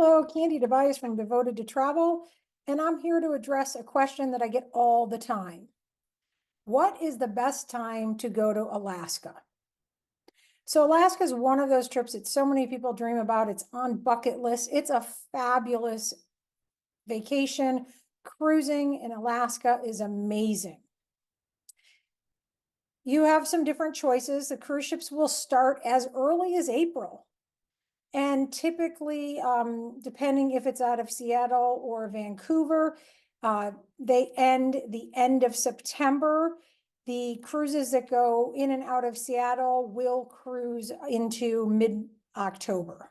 Hello, Candy Tobias from Devoted to Travel, and I'm here to address a question that I get all the time. What is the best time to go to Alaska? So Alaska is one of those trips that so many people dream about. It's on bucket lists. It's a fabulous vacation. Cruising in Alaska is amazing. You have some different choices. The cruise ships will start as early as April. And typically, depending if it's out of Seattle or Vancouver, they end the end of September. The cruises that go in and out of Seattle will cruise into mid-October.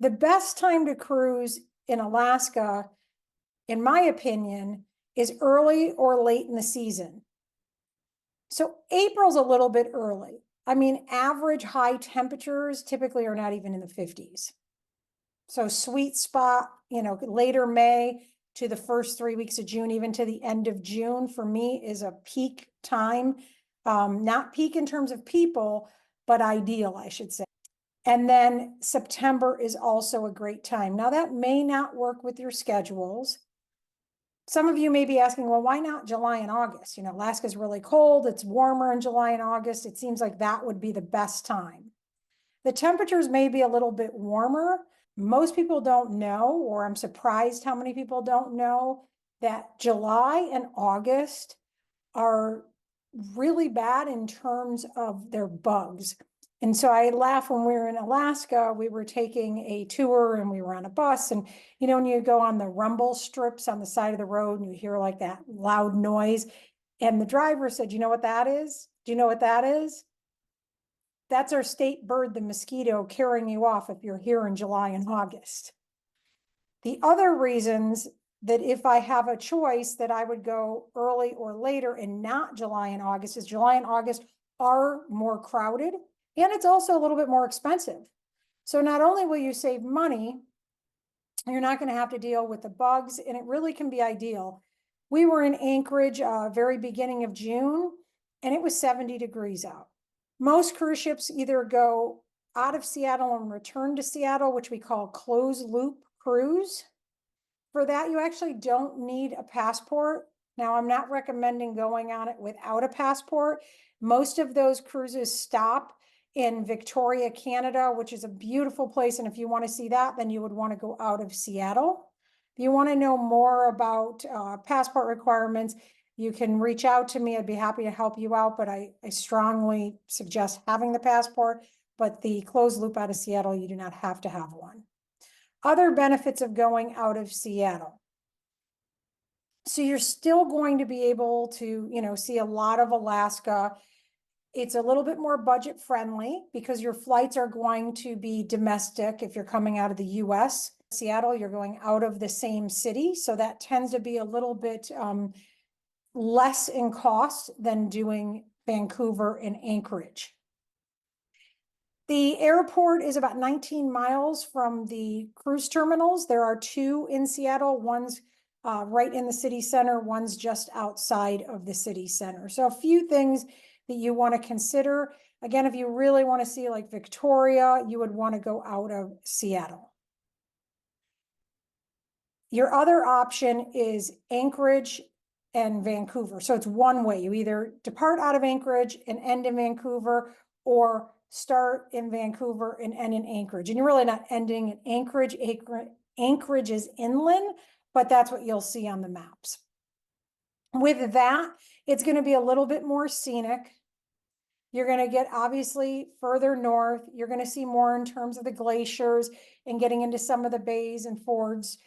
The best time to cruise in Alaska, in my opinion, is early or late in the season. So April's a little bit early. I mean, average high temperatures typically are not even in the 50s. So sweet spot, later May to the first 3 weeks of June, even to the end of June, for me is a peak time. Not peak in terms of people, but ideal, I should say. And then September is also a great time. Now that may not work with your schedules. Some of you may be asking, well, why not July and August? Alaska's really cold. It's warmer in July and August. It seems like that would be the best time. The temperatures may be a little bit warmer. Most people don't know, or I'm surprised how many people don't know, that July and August are really bad in terms of their bugs. And so I laugh when we were in Alaska, we were taking a tour and we were on a bus, and when you go on the rumble strips on the side of the road and you hear like that loud noise, and the driver said, you know what that is? Do you know what that is? That's our state bird, the mosquito, carrying you off if you're here in July and August. The other reasons that if I have a choice that I would go early or later and not July and August is July and August are more crowded. And it's also a little bit more expensive. So not only will you save money, you're not going to have to deal with the bugs, and it really can be ideal. We were in Anchorage very beginning of June, and it was 70 degrees out. Most cruise ships either go out of Seattle and return to Seattle, which we call closed loop cruise. For that, you actually don't need a passport. Now, I'm not recommending going on it without a passport. Most of those cruises stop in Victoria, Canada, which is a beautiful place. And if you want to see that, then you would want to go out of Seattle. If you want to know more about passport requirements, you can reach out to me. I'd be happy to help you out, but I strongly suggest having the passport. But the closed loop out of Seattle, you do not have to have one. Other benefits of going out of Seattle. So you're still going to be able to, see a lot of Alaska. It's a little bit more budget friendly because your flights are going to be domestic. If you're coming out of the US, Seattle, you're going out of the same city. So that tends to be a little bit less in cost than doing Vancouver and Anchorage. The airport is about 19 miles from the cruise terminals. There are two in Seattle. One's right in the city center. One's just outside of the city center. So a few things that you want to consider. Again, if you really want to see like Victoria, you would want to go out of Seattle. Your other option is Anchorage and Vancouver. So it's one way. You either depart out of Anchorage and end in Vancouver, or start in Vancouver and end in Anchorage. And you're really not ending in Anchorage. Anchorage is inland, but that's what you'll see on the maps. With that, it's going to be a little bit more scenic. You're going to get obviously further north. You're going to see more in terms of the glaciers and getting into some of the bays and fords.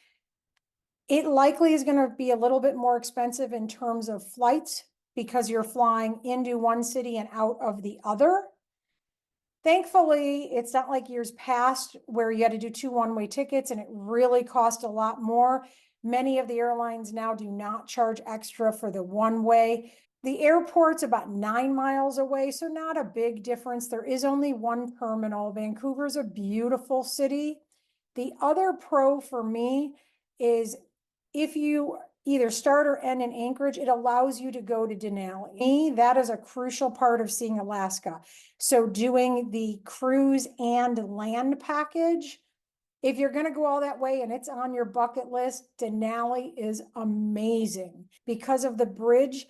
It likely is going to be a little bit more expensive in terms of flights because you're flying into one city and out of the other. Thankfully, it's not like years past where you had to do 2 one-way tickets and it really cost a lot more. Many of the airlines now do not charge extra for the one-way. The airport's about 9 miles away, so not a big difference. There is only one terminal. Vancouver's a beautiful city. The other pro for me is if you either start or end in Anchorage, it allows you to go to Denali. That is a crucial part of seeing Alaska. So doing the cruise and land package if you're gonna go all that way and it's on your bucket list, Denali is amazing. Because of the bridge,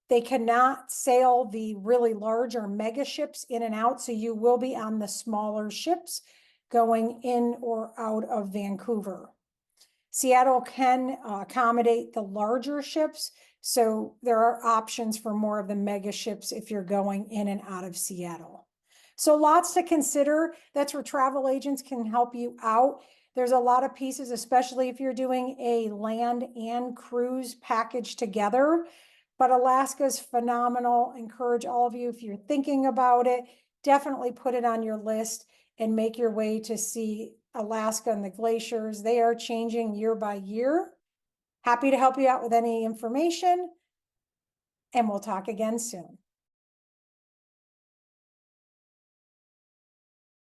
they cannot sail the really large or mega ships in and out, so you will be on the smaller ships going in or out of Vancouver. Seattle can accommodate the larger ships, so there are options for more of the mega ships if you're going in and out of Seattle. So lots to consider. That's where travel agents can help you out. There's a lot of pieces, especially if you're doing a land and cruise package together. But Alaska is phenomenal. Encourage all of you, if you're thinking about it, definitely put it on your list and make your way to see Alaska and the glaciers. They are changing year by year. Happy to help you out with any information, and we'll talk again soon.